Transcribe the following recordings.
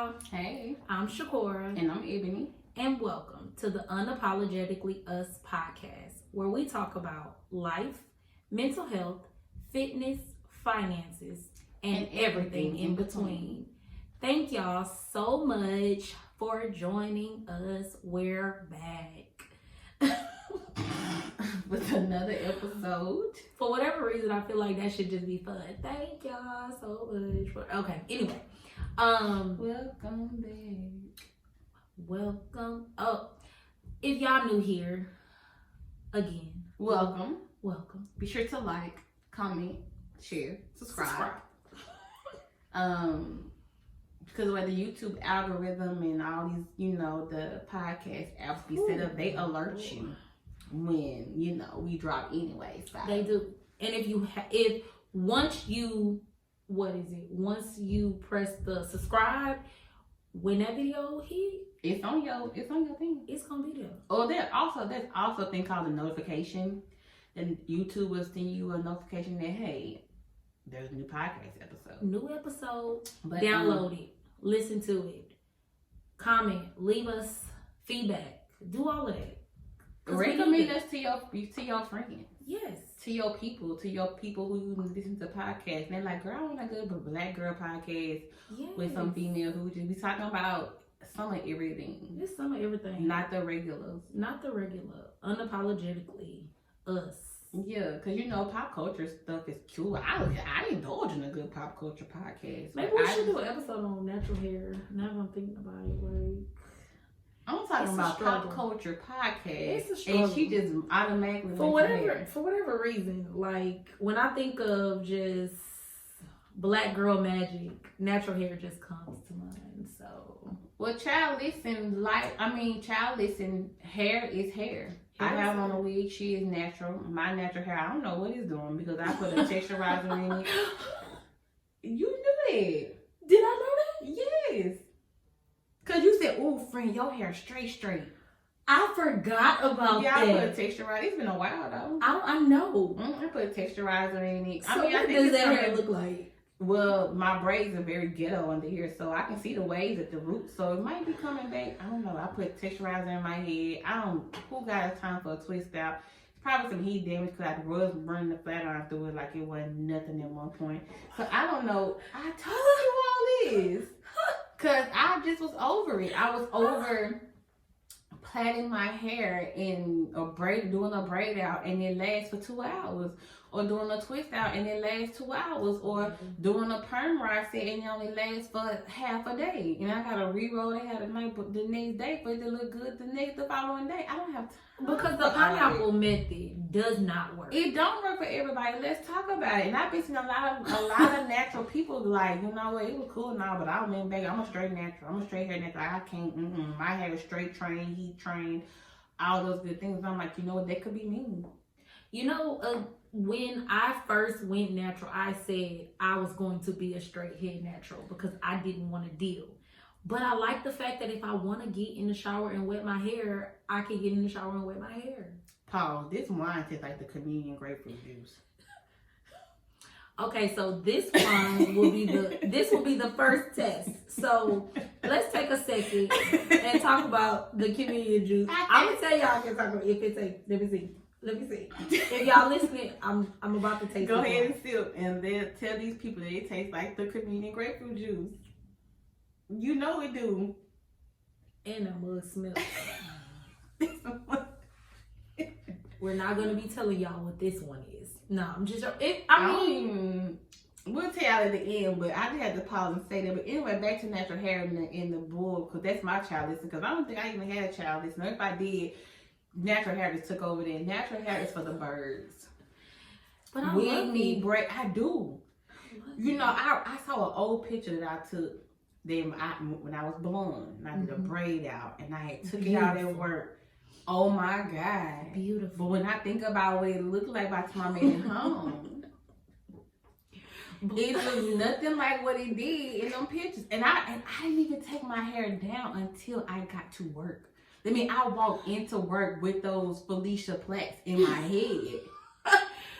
y'all. Hey. I'm Shakora. And I'm Ebony. And welcome to the Unapologetically Us podcast, where we talk about life, mental health, fitness, finances, and everything in between. Thank y'all so much for joining us. We're back. With another episode. For whatever reason, I feel like that should just be fun. Thank y'all so much for anyway. Welcome back. Welcome. Oh, if y'all new here, again, welcome. Be sure to like, comment, share, subscribe. Because where the YouTube algorithm and all these, the podcast apps be set up, they alert you when we drop anyway. So. They do. And once you press the subscribe, when that video hit, it's on your thing. It's gonna be there. Oh, there's also a thing called a notification, and YouTube will send you a notification that hey, there's a new podcast episode. But download it, listen to it, comment, leave us feedback, do all of that. Recommend us to your friends. Yes. To your people who listen to podcasts. And they're like, girl, I want a good black girl podcast with some female who just be talking about some of everything. Just some of everything. Not the regulars. Unapologetically us. Yeah, because pop culture stuff is cool. I indulge in a good pop culture podcast. Maybe we should do an episode on natural hair. Now I'm thinking about it, like I'm talking about pop culture podcast. It's a struggle. And she just automatically for whatever reason, like when I think of just black girl magic, natural hair just comes to mind. So child, listen, hair is hair. I have on a wig, she is natural. My natural hair, I don't know what it's doing because I put a texturizer in it. You knew that. Did I know that? Yes. Cause you said, "Oh, friend, your hair straight." I forgot about that. Yeah, I put a texturizer. It's been a while though. I know. I put a texturizer in it. So what does that hair look like? Well, my braids are very ghetto under here, so I can see the waves at the roots. So it might be coming back. I don't know. I put texturizer in my head. Who got time for a twist out? It's probably some heat damage because I was running the flat iron through it like it wasn't nothing at one point. So I don't know. I told you all this. Cause I just was over it. I was over plaiting my hair in doing a braid out and it lasts for 2 hours. Or doing a twist out and it lasts 2 hours. Or doing a perm reset and it only lasts for half a day. And I gotta re-roll the hair the next day for it to look good the following day. I don't have time. Because the pineapple method does not work. It don't work for everybody. Let's talk about it. And I've been seeing a lot of natural people like, you know what, it was cool now, but I went back. I'm a straight natural. I'm a straight hair natural. I can't. My hair is straight trained, heat trained, all those good things. And I'm like, you know what, that could be me. When I first went natural, I said I was going to be a straight head natural because I didn't want to deal. But I like the fact that if I want to get in the shower and wet my hair, I can get in the shower and wet my hair. Paul, this wine tastes like the communion grapefruit juice. Okay, so this one will be the first test. So let's take a second and talk about the communion juice. I'm gonna tell y'all I can talk about if it tastes. Let me see. If y'all listening, I'm about to taste. Go ahead and sip, and then tell these people that it tastes like the communion grapefruit juice. You know it do. And a mug smell. We're not gonna be telling y'all what this one is. No, I'm just. We'll tell y'all at the end, but I just had to pause and say that. But anyway, back to natural hair in the bull, because that's my child listen. Because I don't think I even had a child listen. If I did. Natural hair just took over there. Natural hair is for the birds. But I need braid. I do. I saw an old picture that I took when I was blonde. And I did a braid out and I took it out at work. Oh my God. Beautiful. But when I think about what it looked like by the time I made it home, it looked nothing like what it did in them pictures. And I didn't even take my hair down until I got to work. I walked into work with those Felicia plaits in my head.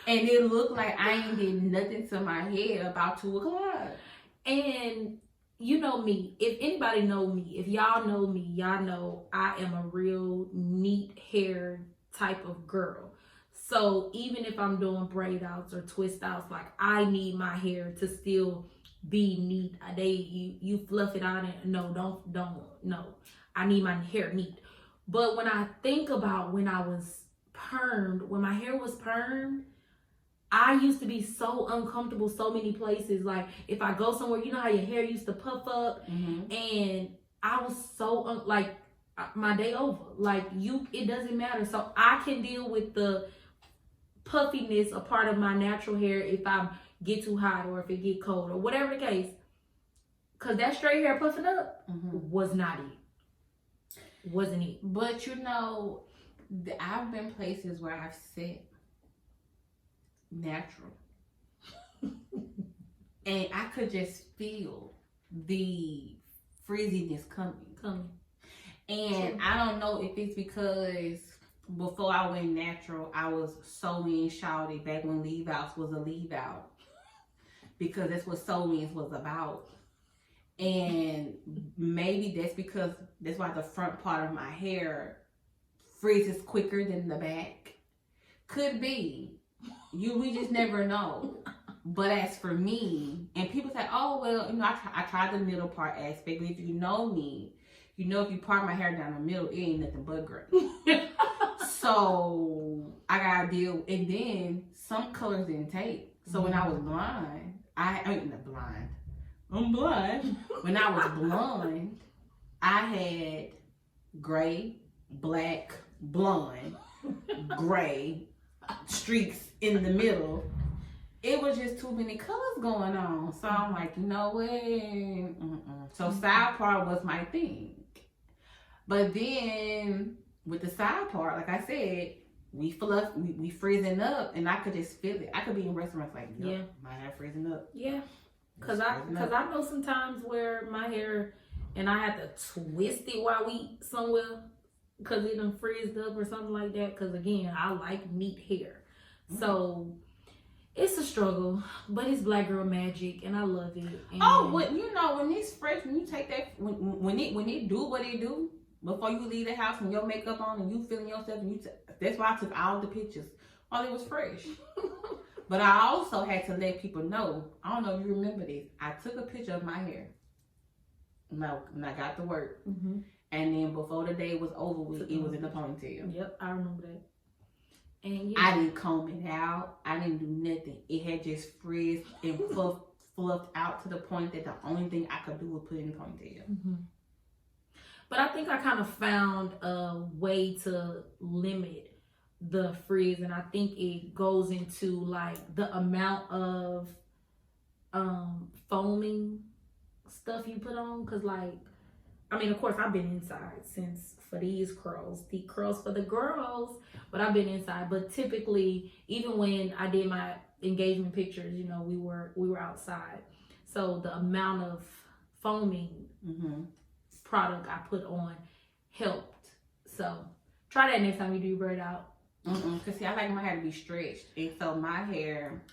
And it looked like I ain't did nothing to my head about 2 o'clock. And you know me. If anybody know me, if y'all know me, y'all know I am a real neat hair type of girl. So even if I'm doing braid outs or twist outs, like I need my hair to still be neat. You fluff it out and no. I need my hair neat. But when I think about when I was permed, when my hair was permed, I used to be so uncomfortable so many places. Like if I go somewhere, you know how your hair used to puff up, and I was so like my day over. Like it doesn't matter. So I can deal with the puffiness, a part of my natural hair, if I get too hot or if it get cold or whatever the case. Cause that straight hair puffing up was not it. Wasn't it? But you know, I've been places where I've said natural and I could just feel the frizziness coming. And I don't know if it's because before I went natural, I was sewing shawty back when leave outs was a leave out, because that's what sewing was about. And maybe that's why the front part of my hair freezes quicker than the back. Could be. We just never know. But as for me, and people say, oh, well, you know, I tried the middle part aspect. But if you know me, you know if you part my hair down the middle, it ain't nothing but gray. So I gotta deal. And then some colors didn't take. So when I was blind, I'm blind. When I was blonde, I had gray, black, blonde, gray, streaks in the middle. It was just too many colors going on. So I'm like, you know what? So side part was my thing. But then with the side part, like I said, we freezing up, and I could just feel it. I could be in restaurants like, yeah, my hair freezing up. Yeah. Cause I know sometimes where my hair, and I had to twist it while we eat somewhere, cause it done frizzed up or something like that. Cause again, I like neat hair, so it's a struggle, but it's black girl magic, and I love it. And you know, when it's fresh, when you take that, when it do what it do, before you leave the house and your makeup on and you feeling yourself, and that's why I took all the pictures while it was fresh. But I also had to let people know, I don't know if you remember this, I took a picture of my hair when I got to work. And then before the day was over with, it was in the ponytail. Yep, I remember that. And I didn't comb it out. I didn't do nothing. It had just frizzed and fluffed out to the point that the only thing I could do was put it in the ponytail. But I think I kind of found a way to limit the frizz, and I think it goes into like the amount of foaming stuff you put on. Cause like, I mean, of course I've been inside since for the curls for the girls, but I've been inside. But typically, even when I did my engagement pictures, you know, we were outside, so the amount of foaming product I put on helped. So try that next time you do your braid out. Cause see, I like my hair to be stretched, and so my hair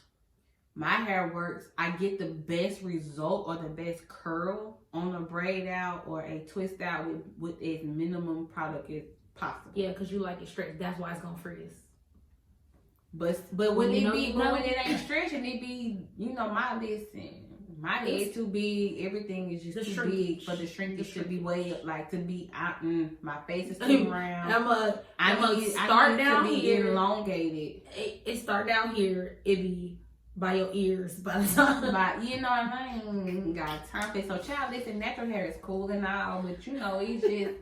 works. I get the best result or the best curl on a braid out or a twist out with as minimum product as possible. Yeah, cause you like it stretched. That's why it's gonna frizz. But when it ain't stretching, it be, you know, my head too big. Everything is just too big for the shrinkage to be way up, like to be out. My face is too round. I need to be elongated. It start down here. It be by your ears by the time. But you know, I ain't got time for it. So, child, listen, natural hair is cool and all, but you know, it's just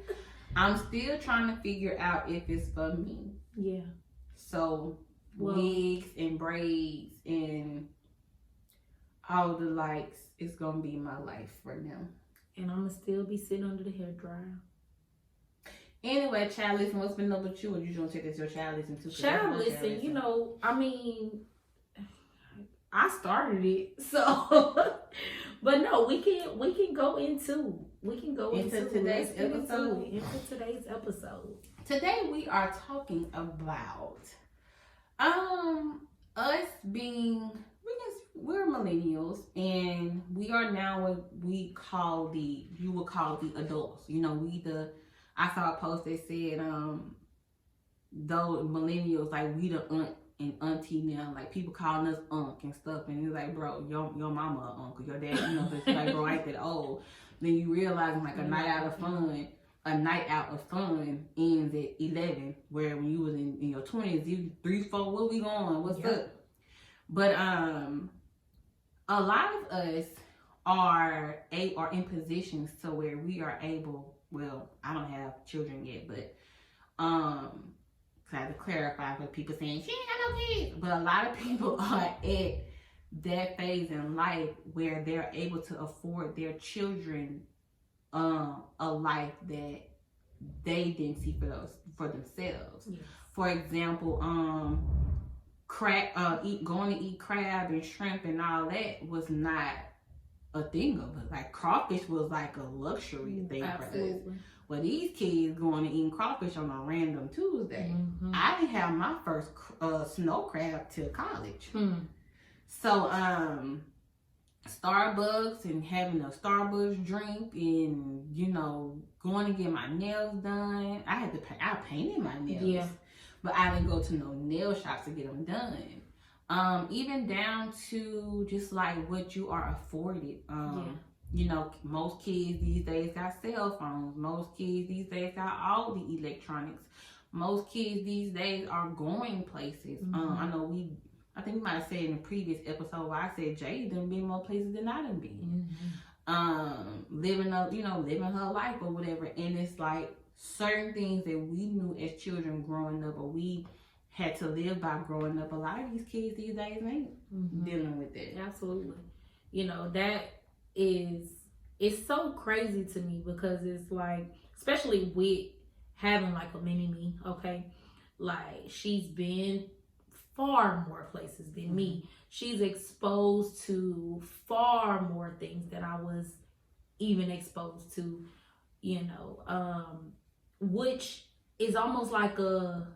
I'm still trying to figure out if it's for me. Yeah. So wigs and braids and all the likes is gonna be my life for now. And I'm gonna still be sitting under the hair dryer. Anyway, child, listen, what's been up with you? Or you gonna take this your child listen to? Child listen, you know, I mean, I started it, so but no, we can go into today's episode. Into today's episode. Today we are talking about us being, we're millennials, and we are now what you would call the adults. You know, I saw a post that said, those millennials, like, we the aunt and auntie now, like, people calling us unk and stuff, and it's like, bro, your mama a uncle, your dad, you know, it's like, bro, I ain't that old. Then you realize, like, a night out of fun ends at 11, where when you was in your 20s, you 3, 4, where we going? What's up? But a lot of us are in positions to where we are able. Well, I don't have children yet, but I have to clarify for people saying she ain't got no kids. But a lot of people are at that phase in life where they're able to afford their children a life that they didn't see for themselves. Yes. For example, going to eat crab and shrimp and all that was not a thing of it. Like, crawfish was like a luxury thing for us. Well, these kids going to eat crawfish on a random Tuesday. Mm-hmm. I didn't have my first snow crab till college. So Starbucks and having a Starbucks drink, and, you know, going to get my nails done. I painted my nails, but I didn't go to no nail shops to get them done. Even down to just like what you are afforded. You know, most kids these days got cell phones. Most kids these days got all the electronics. Most kids these days are going places. I think we might have said in a previous episode where I said Jay done been more places than I done been. Living her life or whatever. And it's like certain things that we knew as children growing up, or we had to live by growing up. A lot of these kids these days ain't dealing with that. Absolutely. You know, it's so crazy to me, because it's like, especially with having like a mini me, okay? Like, she's been far more places than me. She's exposed to far more things than I was even exposed to, you know, which is almost like a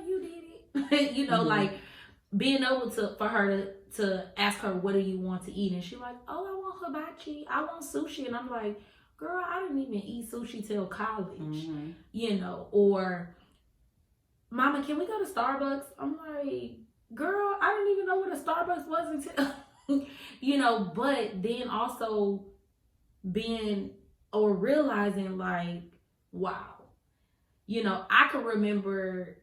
you did it. You know, like, being able for her to ask her, what do you want to eat? And she's like, oh, I want hibachi, I want sushi. And I'm like, girl, I didn't even eat sushi till college. You know, or, Mama, can we go to Starbucks? I'm like, girl, I didn't even know what a Starbucks was until, you know, but then also realizing, like, wow, you know, I can remember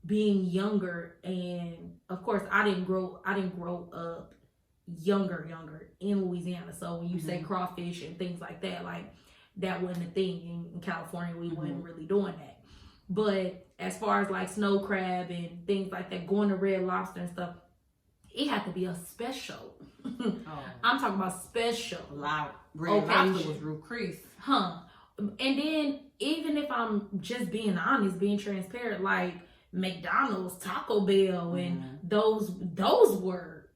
being younger, and of course I didn't grow up younger in Louisiana. So when you say crawfish and things like that, like, that wasn't a thing in California. We wasn't really doing that. But as far as like snow crab and things like that, going to Red Lobster and stuff, it had to be a special. I'm talking about special. Red Lobster was real crease. And then, even if I'm just being honest, being transparent, like McDonald's, Taco Bell, and those were,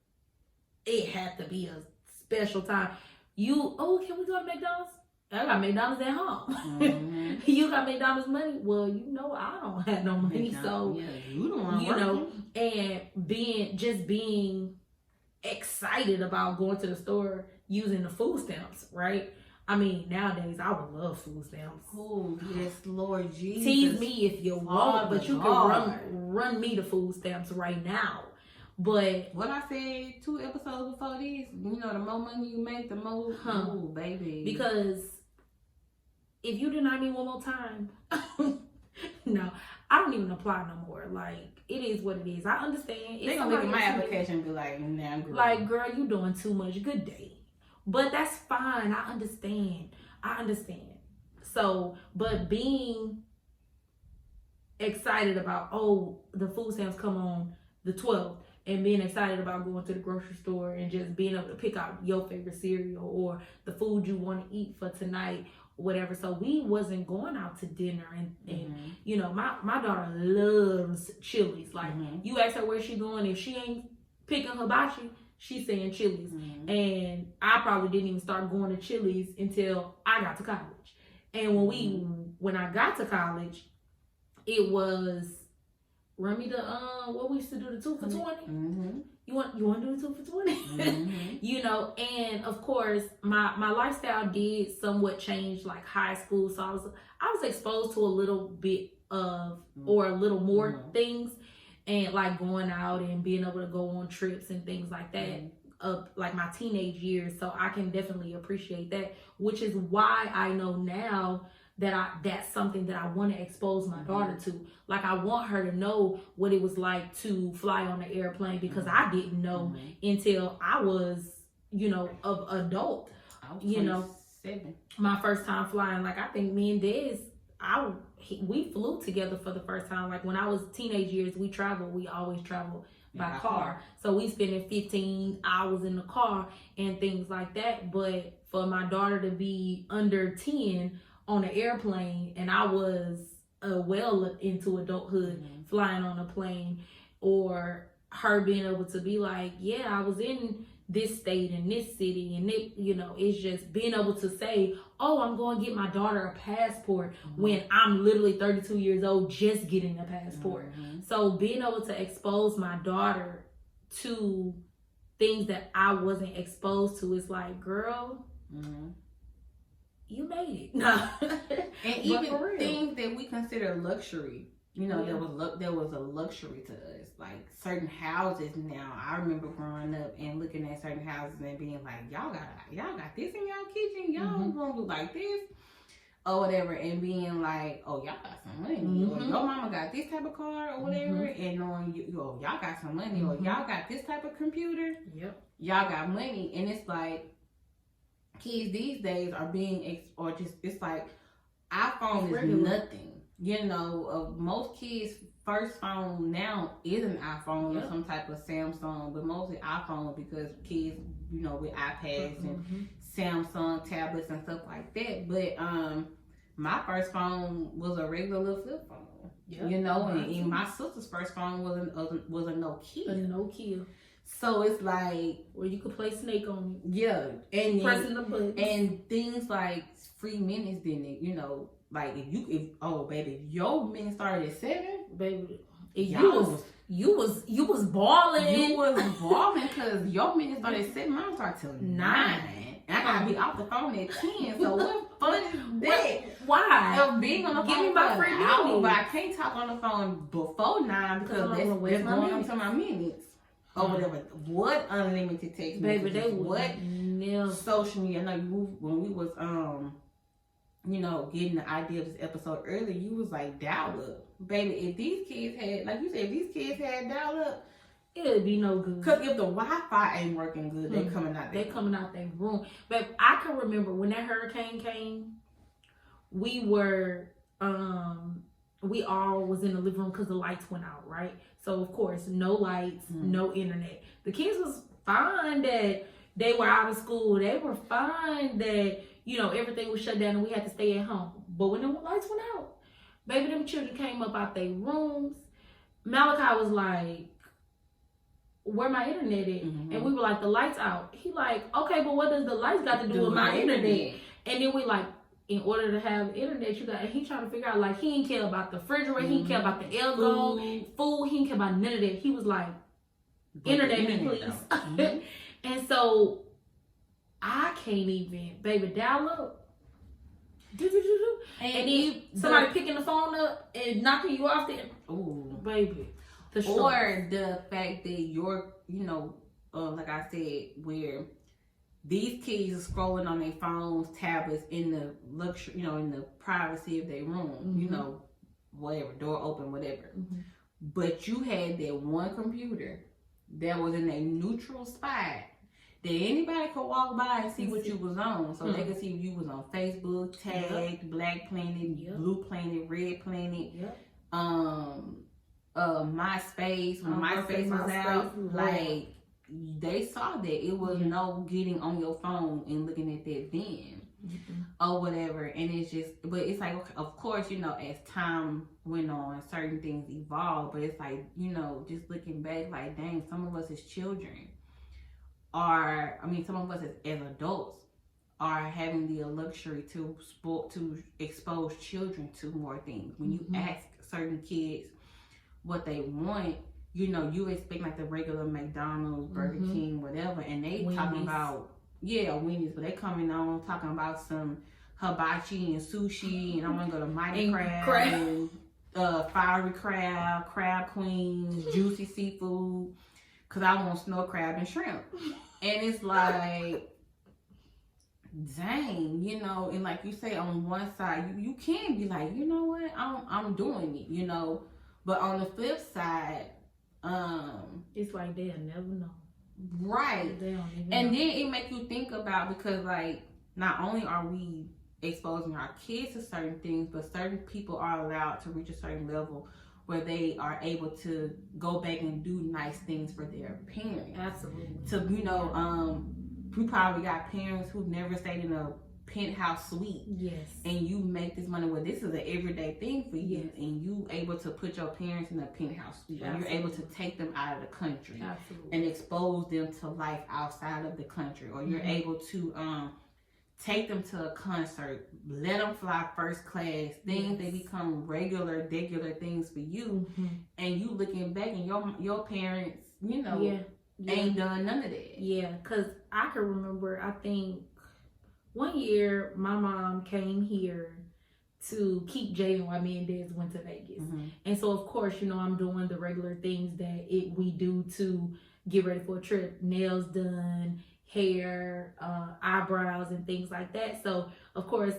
it had to be a special time. Can we go to McDonald's? I got McDonald's at home. You got McDonald's money? Well, you know, I don't have no money. So, you don't want to you know, and being excited about going to the store using the food stamps, right? I mean, nowadays I would love food stamps. Oh, yes, Lord Jesus. Tease me if you want, but you can run me the food stamps right now. But what I said 2 episodes before this, you know, the more money you make, the more, oh, baby. Because if you deny me one more time, no, I don't even apply no more. Like, it is what it is. I understand. They're going to look at my application and be like, nah, girl. Like, girl, you doing too much. Good day. But that's fine. I understand. So, but being excited about, the food stamps come on the 12th, and being excited about going to the grocery store and just being able to pick out your favorite cereal or the food you want to eat for tonight, whatever. So we wasn't going out to dinner, and you know, my daughter loves Chili's. Like, you ask her where she going, if she ain't picking hibachi, she's saying Chili's. And I probably didn't even start going to Chili's until I got to college. And when I got to college, it was run me the what we used to do, the 2 for 20. Mm-hmm. You want to do the 2 for 20? Mm-hmm. You know, and of course my lifestyle did somewhat change like high school, so I was exposed to a little bit of or a little more things, and like going out and being able to go on trips and things like that of like my teenage years. So I can definitely appreciate that, which is why I know now that that's something that I want to expose my daughter to. Like, I want her to know what it was like to fly on an airplane, because I didn't know until I was, you know, of adult. I was 27. You know, my first time flying. Like, I think me and Dez, we flew together for the first time. Like, when I was teenage years, we always traveled by car. So we spending 15 hours in the car and things like that. But for my daughter to be under 10 on an airplane, and I was well into adulthood flying on a plane, or her being able to be like, yeah, I was in this state and this city, and it, you know, it's just being able to say, oh, I'm going to get my daughter a passport when I'm literally 32 years old just getting a passport. So being able to expose my daughter to things that I wasn't exposed to is like, girl, you made it. No. And even things that we consider luxury, you know, there was a luxury to us. Like certain houses now, I remember growing up and looking at certain houses and being like, y'all got this in y'all kitchen, y'all gonna do like this or whatever, and being like, oh, y'all got some money, or your mama got this type of car or whatever, and knowing y'all got some money, or y'all got this type of computer, y'all got money. And it's like, kids these days are being it's like iPhone is nothing. You know, most kids' first phone now is an iPhone or some type of Samsung, but mostly iPhone, because kids, you know, with iPads and Samsung tablets and stuff like that. But my first phone was a regular little flip phone. You know, and my sister's first phone was a Nokia. A Nokia. So it's like, where you could play Snake on it. Yeah, and pressing the buttons. And things like free minutes didn't, you know, like if your minutes started at 7, baby, you was balling. You was balling because your minutes started at 7, mine started till 9. And I gotta be off the phone at 10. So what fun is that? Why? Of being on the phone for an hour, but I can't talk on the phone before 9 because that's going on to my minutes. Or whatever. What unlimited text baby, messages? What social media? I know when we was you know, getting the idea of this episode earlier, you was like dial up, baby. If these kids had, like you said, if these kids had dial up, it would be no good. Cause if the Wi-Fi ain't working good, they coming out. Coming out their room. But I can remember when that hurricane came, we were we all was in the living room because the lights went out, right? So of course, no lights, no internet. The kids was fine that they were out of school. They were fine that, you know, everything was shut down and we had to stay at home. But when the lights went out, baby, them children came up out their rooms. Malachi was like, where my internet at? And we were like, the lights out. He like, okay, but what does the lights got to do with my internet? And then we like, in order to have internet, you got, and he trying to figure out, like, he didn't care about the refrigerator, he didn't care about the Elgo, food, he didn't care about none of that. He was like, internet me, please. And so, I can't even, baby, dial up. And then somebody picking the phone up and knocking you off there. Ooh. Baby. Or the fact that you're, you know, like I said, where these kids are scrolling on their phones, tablets, in the luxury, you know, in the privacy of their room, you know, whatever, door open, whatever. But you had that one computer that was in a neutral spot that anybody could walk by and see what you was on. So they could see you was on Facebook, tagged, Black Planet, Blue Planet, Red Planet, MySpace, when MySpace was out, like, they saw that it was no getting on your phone and looking at that then or whatever. And it's just, but it's like, of course, you know, as time went on, certain things evolved, but it's like, you know, just looking back, like, dang, some of us as children are, I mean, some of us as adults are having the luxury to expose children to more things. When you ask certain kids, what they want, you know, you expect like the regular McDonald's, Burger King, whatever, and they Wendy's. talking about, Wendy's, but they coming on talking about some hibachi and sushi, and I want to go to Mighty Crab and Fiery Crab, Crab Queen, Juicy Seafood, because I want snow crab and shrimp. And it's like, dang, you know, and like you say, on one side, you can be like, you know what, I'm doing it, you know, but on the flip side, it's like they'll never know. Right. They don't even and know. then it make you think about, because like, not only are we exposing our kids to certain things, but certain people are allowed to reach a certain level where they are able to go back and do nice things for their parents. Absolutely. To, you know, we probably got parents who've never stayed in a penthouse suite. Yes. And you make this money where this is an everyday thing for you, Yes. and you able to put your parents in a penthouse suite. And you're able to take them out of the country. Absolutely. And expose them to life outside of the country. Or you're able to take them to a concert, let them fly first class, things they become regular things for you, and you looking back and your parents, you know, ain't done none of that. Yeah, because I can remember, I think one year my mom came here to keep Jaden while me and Dez went to Vegas. And so of course, you know, I'm doing the regular things that we do to get ready for a trip. Nails done, hair, eyebrows, and things like that. So of course,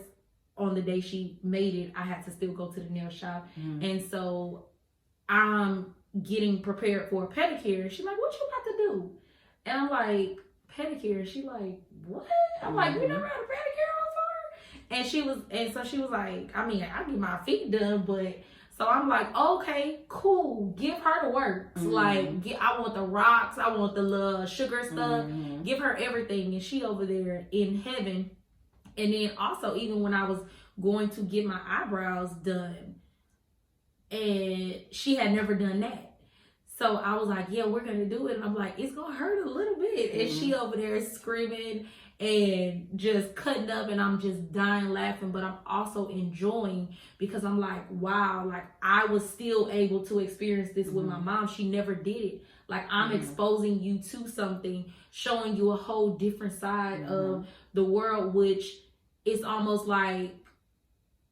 on the day she made it, I had to still go to the nail shop. And so I'm getting prepared for a pedicure. She's like, what you about to do? And I'm like, pedicure? She like, what? I'm like, you never had a pedicure before? And so she was like, I mean, I get my feet done, but so I'm like, okay, cool. Give her the works. Like, I want the rocks. I want the little sugar stuff. Give her everything. And she over there in heaven. And then also, even when I was going to get my eyebrows done, and she had never done that. So I was like, yeah, we're going to do it. And I'm like, it's going to hurt a little bit. And she over there screaming and just cutting up, and I'm just dying laughing, but I'm also enjoying, because I'm like, wow, like I was still able to experience this with my mom. She never did it. Like, I'm exposing you to something, showing you a whole different side of the world, which is almost like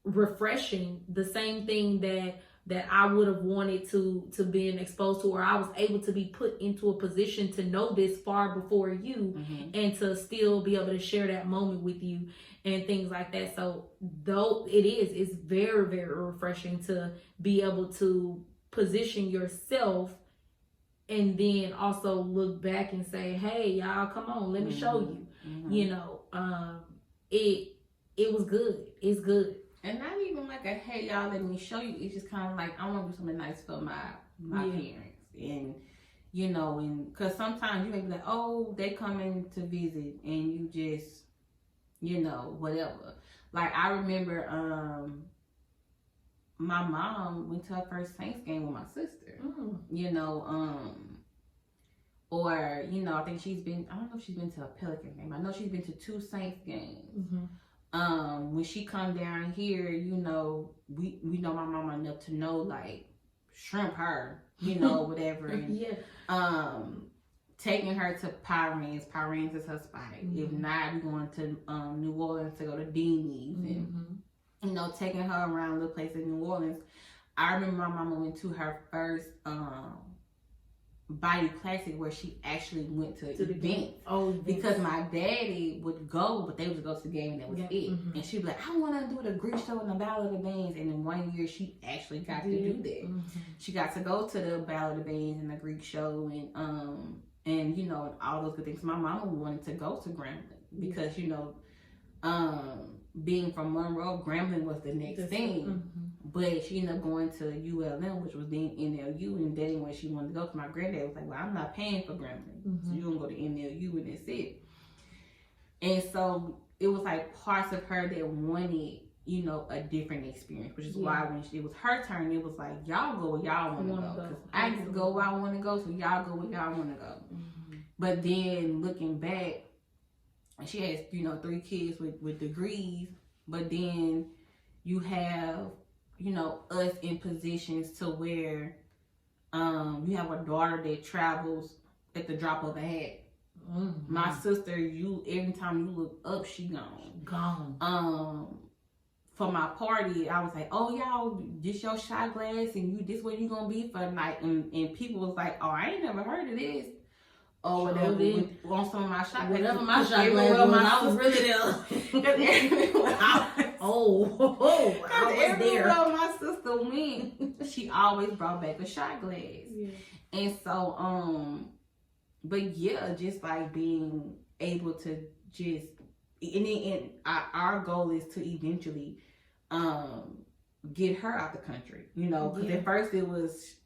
refreshing. The same thing that I would have wanted to being exposed to, or I was able to be put into a position to know this far before you, and to still be able to share that moment with you and things like that. So though it's very, very refreshing to be able to position yourself and then also look back and say, hey, y'all, come on, let me show you. You know, it was good. It's good. And not even like a, hey, y'all, let me show you. It's just kind of like, I want to do something nice for my parents. And, you know, and because sometimes you may be like, oh, they coming to visit, and you just, you know, whatever. Like, I remember my mom went to her first Saints game with my sister. You know, or, you know, I think she's been, I don't know if she's been to a Pelican game. I know she's been to 2 Saints games. When she come down here, you know, we know my mama enough to know, like, shrimp her, you know, whatever. And, taking her to Pirates. Pirates is her spot. If not, we're going to New Orleans to go to Deanie's. And, you know, taking her around little places in New Orleans. I remember my mama went to her first Bayou Classic, where she actually went to the event. Because my daddy would go, but they would go to the game, and that was it. And she'd be like, I want to do the Greek show and the Battle of the Bands. And in one year, she actually got to do that. She got to go to the Battle of the Bands and the Greek show, and you know, all those good things. My mama wanted to go to Grambling because, you know, being from Monroe, Grambling was the next thing. But she ended up going to ULM, which was then NLU, and that ain't where she wanted to go. Because my granddad was like, well, I'm not paying for Grambling. So you're going to go to NLU, and that's it. And so it was like parts of her that wanted, you know, a different experience, which is why when it was her turn, it was like, y'all go where y'all want to go. Because I get to go where I want to go, so y'all go where y'all want to go. But then looking back, she has, you know, 3 kids with degrees, but then you have, you know, us in positions to where You have a daughter that travels at the drop of a hat. Mm-hmm. My sister, every time you look up, she gone. For my party, I was like, oh y'all, this your shot glass, and this where you gonna be for the night, and people was like, oh, I ain't never heard of this. Or whatever, on some of my shot glasses. Whatever my shot glass was, I was really there. I was there. My sister went, she always brought back a shot glass. Yeah. And so, but yeah, just like being able to just, and our goal is to eventually get her out the country, because at first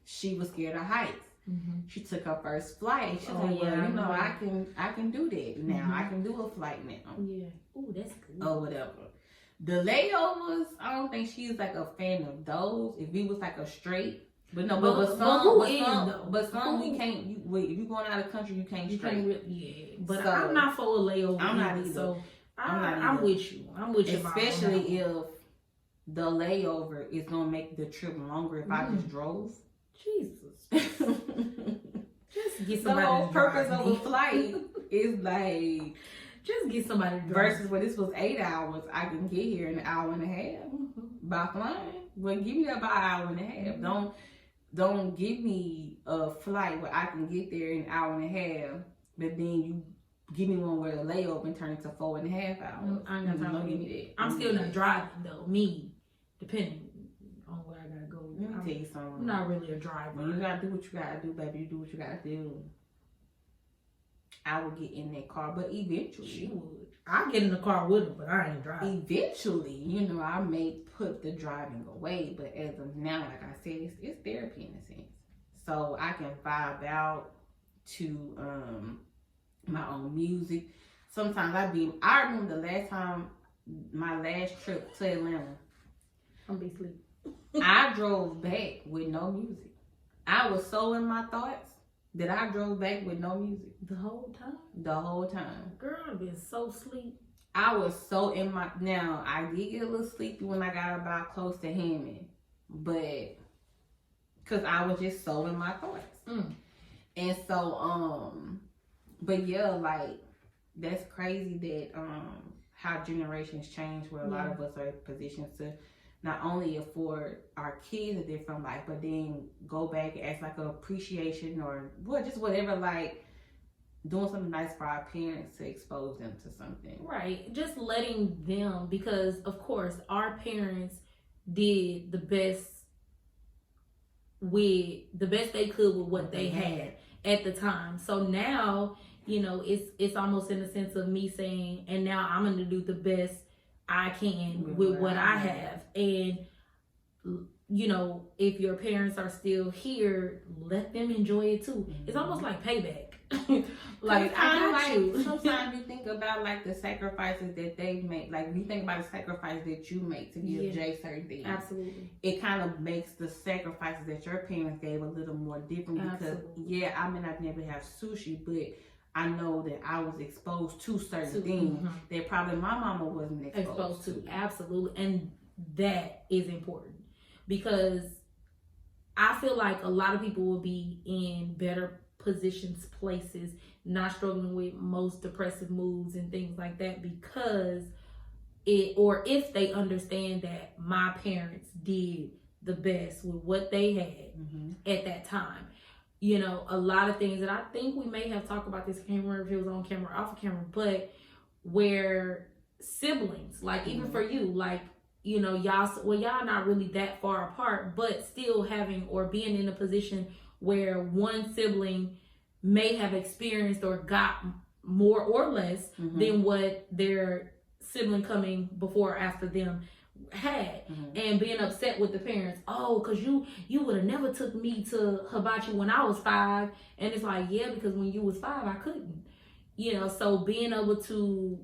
she was scared of heights. Mm-hmm. She took her first flight. She said, well, I can do that now. Mm-hmm. I can do a flight now. Yeah. Ooh, that's good. Or whatever. The layovers, I don't think she's like a fan of those. If it was like a straight, but some we can't. If you going out of the country, you can't straight. Yeah, but so, I'm not for a layover. I'm not either. So I'm with you. I'm with you. Especially if the layover is gonna make the trip longer. If I just drove. Jesus. Just get somebody. The whole purpose of a flight is like just get somebody to drive. Versus when this was 8 hours, I can get here in an hour and a half by flying. Well, give me that by an hour and a half. Don't give me a flight where I can get there in an hour and a half, but then you give me one where the layover and turn it to 4.5 hours. I ain't got time to give me that. I'm still not driving though. Me, depending on where I gotta go. Let me tell you something. I'm not really a driver. When you gotta do what you gotta do, baby, you do what you gotta do. I would get in that car, but eventually she would. I get in the car with her, but I ain't driving. Eventually, I may put the driving away, but as of now, like I said, it's therapy in a sense. So I can vibe out to my own music. Sometimes I remember the last time, my last trip to Atlanta. I'm be asleep. I drove back with no music. I was so in my thoughts that I drove back with no music. The whole time? The whole time. Girl, I've been so sleep. I was so in my... Now, I did get a little sleepy when I got about close to Hammond. But... Because I was just so in my thoughts. And so, but yeah, like, that's crazy that, how generations change where a lot of us are in positions to not only afford our kids a different life, but then go back as like an appreciation or just whatever, like doing something nice for our parents to expose them to something. Right. Just letting them, because of course our parents did the best they could with what they had at the time. So now, it's almost in the sense of me saying, and now I'm going to do the best I can with what I have. And if your parents are still here, let them enjoy it too. It's almost like payback. Like, I got you. Sometimes you think about like the sacrifices that they make. Like you think about the sacrifice that you make to give Jay certain things. Absolutely. It kind of makes the sacrifices that your parents gave a little more different. Because I may not never have sushi, but I know that I was exposed to certain things that probably my mama wasn't exposed to. Absolutely. And that is important, because I feel like a lot of people will be in better positions, places, not struggling with most depressive moods and things like that, because if they understand that my parents did the best with what they had at that time. A lot of things that I think we may have talked about this, I can't remember if it was on camera or off camera, but where siblings, like even for you, like, y'all not really that far apart, but still having or being in a position where one sibling may have experienced or got more or less than what their sibling coming before or after them had, and being upset with the parents. Oh, because you would have never took me to hibachi when I was 5. And it's like, yeah, because when you was 5 I couldn't, so being able to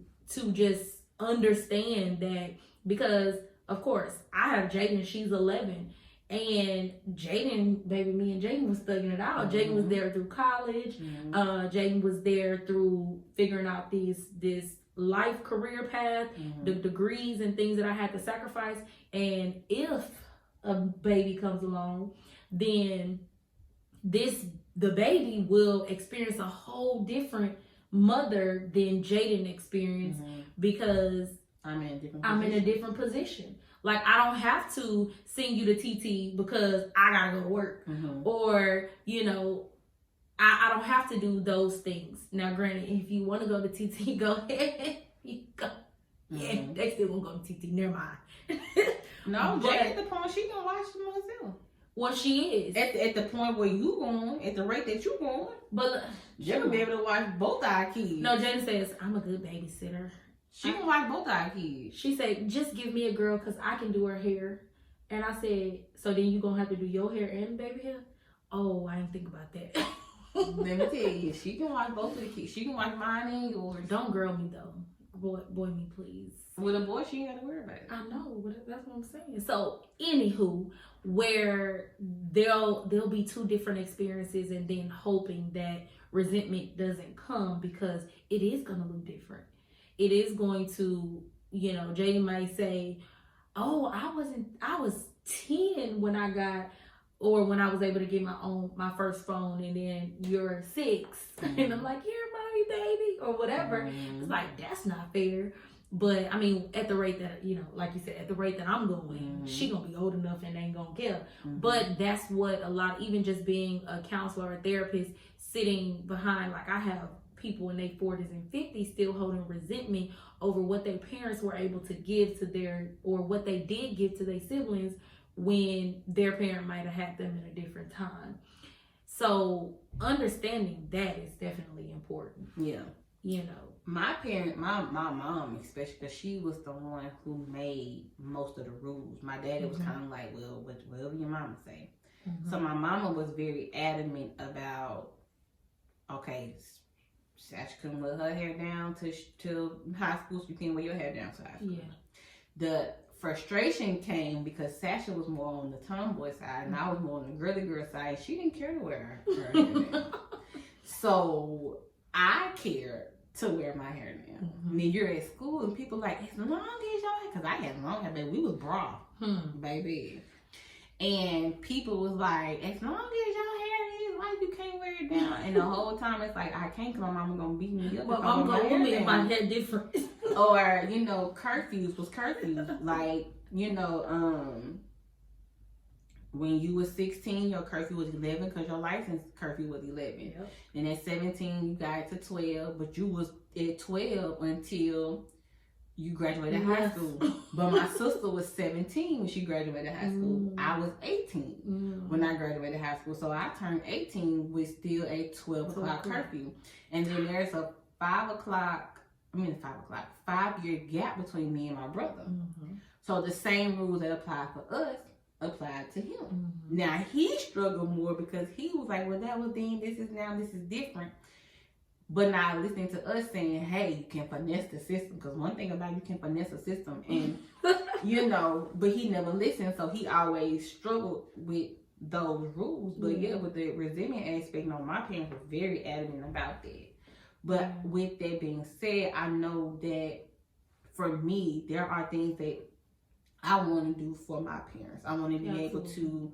just understand that, because of course I have Jaden, she's 11, and Jaden, baby, me and Jaden was thugging it out. Jaden was there through college. Jaden was there through figuring out this life career path, the degrees and things that I had to sacrifice. And if a baby comes along, then the baby will experience a whole different mother than Jaden experienced because I'm in a different position. Like, I don't have to send you to TT because I gotta go to work. Or, you know, I don't have to do those things. Now, granted, if you want to go to TT, go ahead. You go. Yeah, they still won't go to TT. Never mind. No, Jay at the point she gonna watch them herself. Well, she is. At the point where you going, at the rate that you going, but Jay will be able to watch both our kids. No, Jaden says, I'm a good babysitter. She can watch both our kids. She said, just give me a girl because I can do her hair. And I said, so then you going to have to do your hair and baby hair? Oh, I didn't think about that. Let me tell you, she can watch both of the kids. She can watch mine and yours. Don't girl me, though. Boy me, please. With a boy, she ain't got to worry about it. I know, but that's what I'm saying. So, anywho, where there'll be two different experiences and then hoping that resentment doesn't come because it is going to look different. It is going to, you know, Jaden might say, oh, I was 10 when I got, or when I was able to get my first phone, and then you're 6. And I'm like, here, mommy, baby, or whatever. It's like, that's not fair. But I mean, at the rate that, you know, like you said, at the rate that I'm going, she gonna be old enough and ain't gonna care. But that's what a lot, even just being a counselor or a therapist, sitting behind, like I have people in their 40s and 50s still holding resentment over what their parents were able to give to or what they did give to their siblings when their parent might have had them in a different time. So understanding that is definitely important. Yeah. You know. My mom, especially, because she was the one who made most of the rules. My daddy was kind of like, well, whatever your mama say. So my mama was very adamant about, okay, Sasha couldn't wear her hair down till high school, so you can't wear your hair down to high school. Yeah. The frustration came because Sasha was more on the tomboy side and I was more on the girly girl side. She didn't care to wear her hair down. So I cared to wear my hair down. I mean, you're at school and people like, as long as y'all hair, because I had long hair, baby. We was bra, baby. And people was like, as long as y'all hair is white, you can't wear it down. And the whole time it's like, I can't, because my mama gonna beat me up. Well, I'm gonna make my hair different. Or, you know, curfews. Like, you know, when you was 16, your curfew was 11 because your license curfew was 11. Yep. And at 17, you got to 12, but you was at 12 until you graduated high school. But my sister was 17 when she graduated high school. I was 18 when I graduated high school. So I turned 18 with still a 12 o'clock curfew. And then there's a 5-year gap between me and my brother. So the same rules that apply for us applied to him. Now he struggled more because he was like, well, that was then, this is different. But now listening to us saying, hey, you can finesse the system, because one thing about you can finesse a system, and you know, but he never listened, so he always struggled with those rules. But yeah, with the resentment aspect, no, my parents were very adamant about that. But with that being said, I know that for me, there are things that I want to do for my parents. I want to be able to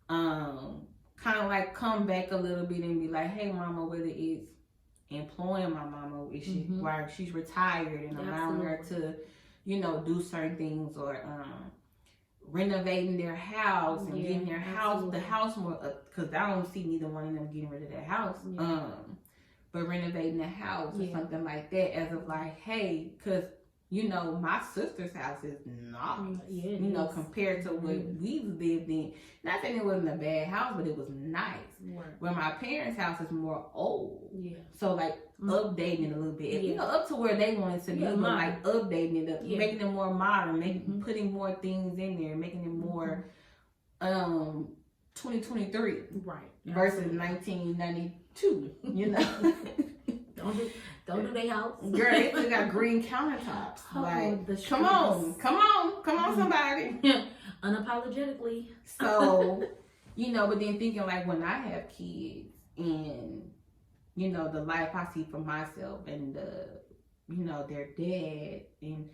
kind of like come back a little bit and be like, hey, mama, whether it's employing my mama, if she, while she's retired, and allowing her to, you know, do certain things, or renovating their house and getting their the house more up, because I don't see neither one of them getting rid of their house. But renovating the house or something like that, as of like, hey, because you know, my sister's house is not, you know, compared to what we lived in. Not saying it wasn't a bad house, but it was nice. Where my parents' house is more old. So, like, updating it a little bit. You know, up to where they wanted to be, but like updating it, making it more modern, putting more things in there, making it more 2023. Versus 1992, you know. Don't do they house. Girl, they still got green countertops. Like, come on, somebody. Unapologetically. So, you know, but then thinking like when I have kids and, you know, the life I see for myself and the, you know, their dad and,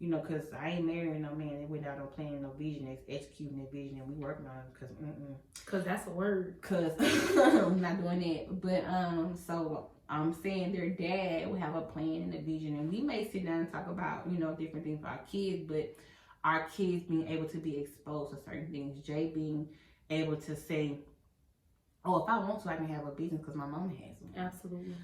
You know, because I ain't marrying no man that without no plan, no vision, that's executing that vision, and we working on it. Because that's a word. Because I'm not doing that. But so I'm saying their dad will have a plan and a vision, and we may sit down and talk about, you know, different things for our kids, but our kids being able to be exposed to certain things. Jay being able to say, oh, if I want to, I can have a business because my mama has one. Absolutely.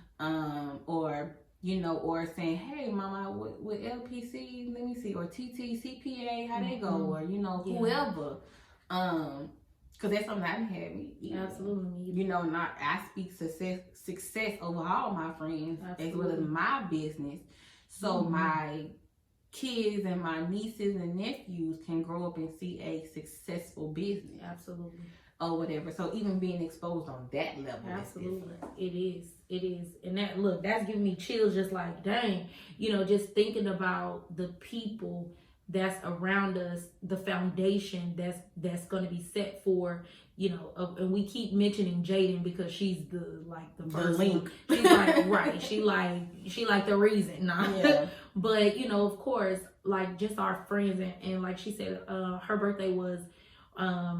Or, you know, or saying, hey, mama, with LPC, let me see, or TT, CPA, how they go, or, you know, whoever. Because that's something I didn't have me. Absolutely. You know, I speak success over all my friends, as well as my business. So my kids and my nieces and nephews can grow up and see a successful business. Absolutely. Or whatever. So even being exposed on that level. Absolutely. It is. And that's giving me chills, just like, dang, you know, just thinking about the people that's around us, the foundation that's going to be set for, you know, and we keep mentioning Jaden because she's the first link. She's like, right. She like the reason. Nah. Yeah. But, you know, of course, like just our friends and like she said, her birthday was a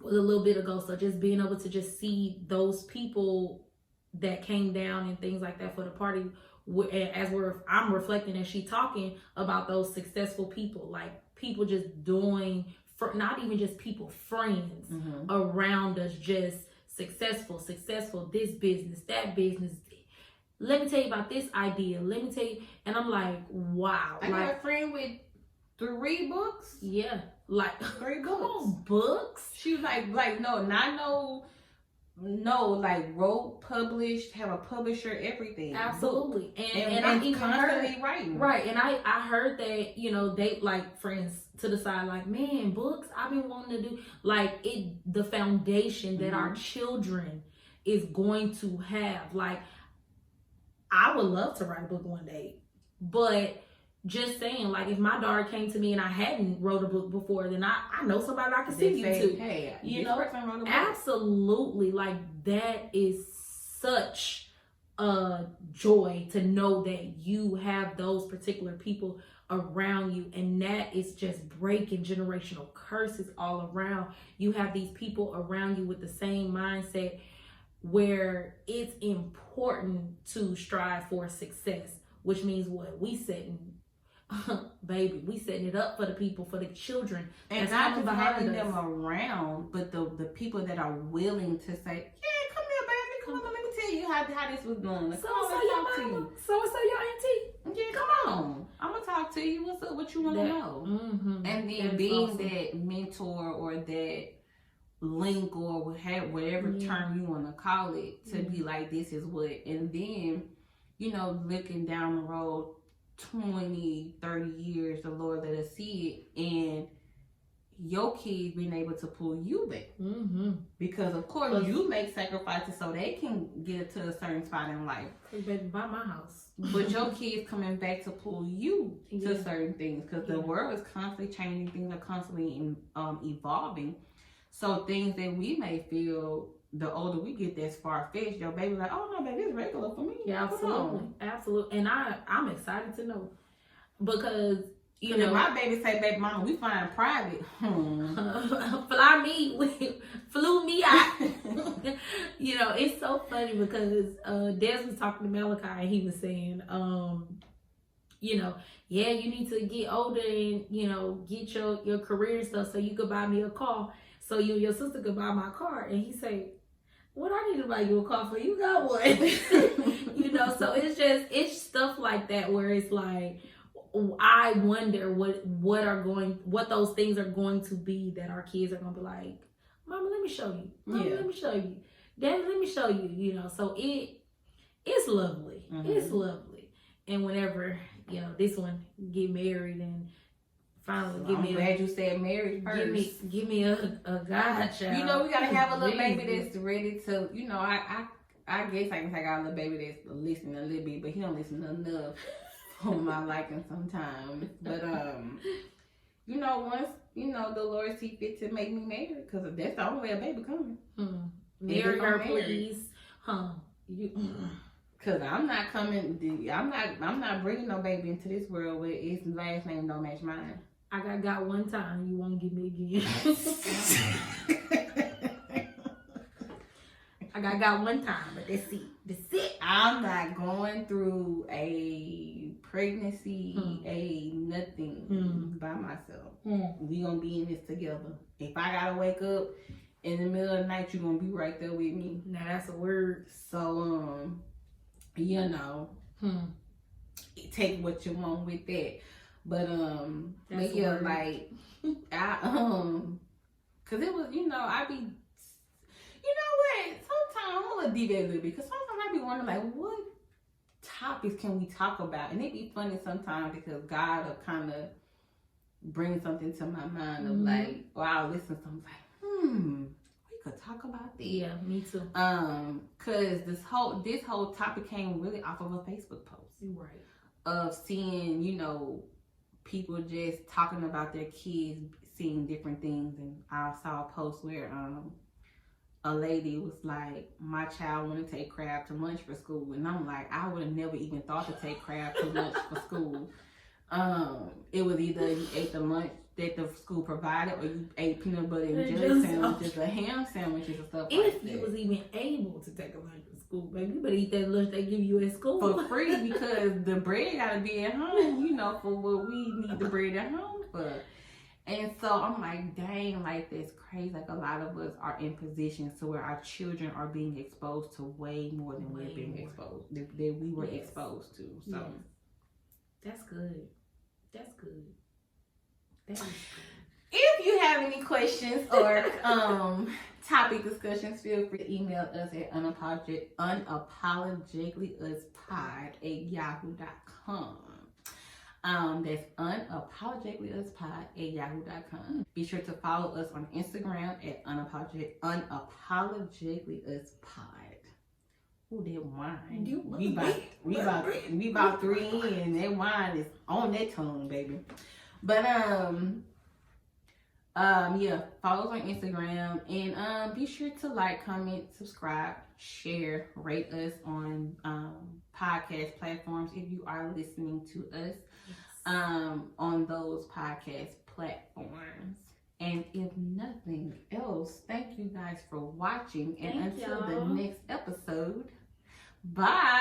little bit ago. So just being able to just see those people that came down and things like that for the party, I'm reflecting as she talking about those successful people, like people just doing, for not even just people, friends around us, just successful, this business, that business. Let me tell you about this idea. Let me tell you. And I'm like, wow. I got a friend with 3 books. Yeah. Like 3 books. Come on, books. She was like no, like wrote, published, have a publisher, everything. Absolutely. And I even constantly heard, writing. Right. And I heard that, you know, they like friends to the side, like, man, books, I've been wanting to do, like, the foundation that our children is going to have. Like, I would love to write a book one day, but just saying, like, if my daughter came to me and I hadn't wrote a book before, then I know somebody I can send you to. Hey, you know, absolutely. Like, that is such a joy to know that you have those particular people around you, and that is just breaking generational curses all around. You have these people around you with the same mindset where it's important to strive for success, which means what? We setting it up for the people, for the children, and not just having them around, but the people that are willing to say, yeah, come here, baby, come on, let me tell you how this was done. So your mama, so your auntie, yeah, come on, I'm gonna talk to you. What's up? What you want to know? And then being that mentor or that link or whatever term you want to call it, to be like, this is what, and then, you know, looking down the road 20, 30 years, the Lord let us see it, and your kids being able to pull you back. Because of course you make sacrifices so they can get to a certain spot in life. They better buy my house. But your kids coming back to pull you to certain things, because the world is constantly changing, things are constantly evolving. So things that we may feel, the older we get, that's far-fetched, your baby like, oh no, baby, it's regular for me. Yeah, absolutely. And I'm excited to know, because you know, if my baby say, baby mama, we flying private, flew me out. You know, it's so funny because Des was talking to Malachi and he was saying, you know, yeah, you need to get older and, you know, get your career and stuff so you could buy me a car, so you and your sister could buy my car. And he said, what I need to buy you a car for? You got one. You know, so it's stuff like that where it's like, I wonder what those things are going to be that our kids are going to be like, Mama, let me show you. Mama, let me show you. Daddy, let me show you. You know, so it's lovely. It's lovely. And whenever, you know, this one get married and finally I'm glad you said marriage first. Give me a godchild. You know, we gotta have a little baby that's ready to, you know, I guess I can take our little baby that's listening a little bit, but he don't listen enough for my liking sometimes. But you know, once, you know, the Lord see fit to make me married, because that's the only way a baby coming. Marry her, please. Cause I'm not bringing no baby into this world where its last name don't match mine. I got one time. You won't get me again. I got one time, but that's it. That's it. I'm not going through a pregnancy, a nothing by myself. We gonna be in this together. If I gotta wake up in the middle of the night, you gonna be right there with me. Now that's a word. So take what you want with that. But that's yeah, like I cause it was, I be, what? Sometimes I'm a little deep a little bit, because sometimes I be wondering, like, what topics can we talk about? And it be funny sometimes because God will kind of bring something to my mind of like, or I'll listen to something like, we could talk about this. Yeah, me too. Cause this whole topic came really off of a Facebook post. Right. Of seeing, people just talking about their kids seeing different things, and I saw a post where a lady was like, my child want to take crab to lunch for school, and I'm like, I would have never even thought to take crab to lunch for school. It was either you ate the lunch that the school provided, or you ate peanut butter and jelly sandwiches or ham sandwiches and stuff like that. If you was even able to take a lunch to school, baby, you better eat that lunch they give you at school for free, because the bread gotta be at home, for what we need the bread at home for. And so I'm like, dang, like that's crazy. Like a lot of us are in positions to where our children are being exposed to way more than we're being exposed, that we were exposed to. So that's good. That's good. That is good. If you have any questions or topic discussions, feel free to email us at unapologeticallyuspod@yahoo.com. That's unapologeticallyuspod@yahoo.com. Be sure to follow us on Instagram at unapologeticallyuspod. Ooh, that wine. We about 3 in. That wine is on that tongue, baby. But follow us on Instagram, and be sure to like, comment, subscribe, share, rate us on podcast platforms if you are listening to us on those podcast platforms. And if nothing else, thank you guys for watching, and until the next episode, bye.